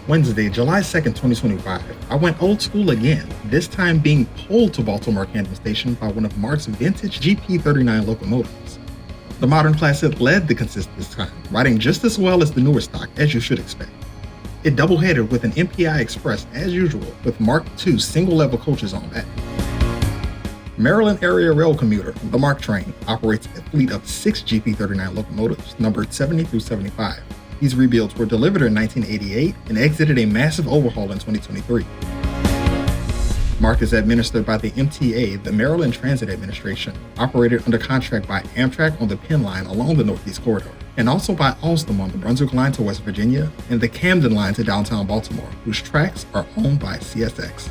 Wednesday, July 2nd, 2025, I went old school again, this time being pulled to Baltimore Camden Station by one of MARC's vintage GP39 locomotives. The modern classic led the consist this time, riding just as well as the newer stock, as you should expect. It double-headed with an MPI Express as usual, with MARC II single-level coaches on that. Maryland Area Rail Commuter, the MARC train, operates a fleet of 6 GP39 locomotives, numbered 70 through 75. These rebuilds were delivered in 1988 and exited a massive overhaul in 2023. MARC is administered by the MTA, the Maryland Transit Administration, operated under contract by Amtrak on the Penn Line along the Northeast Corridor, and also by Alstom on the Brunswick Line to West Virginia and the Camden Line to Downtown Baltimore, whose tracks are owned by CSX.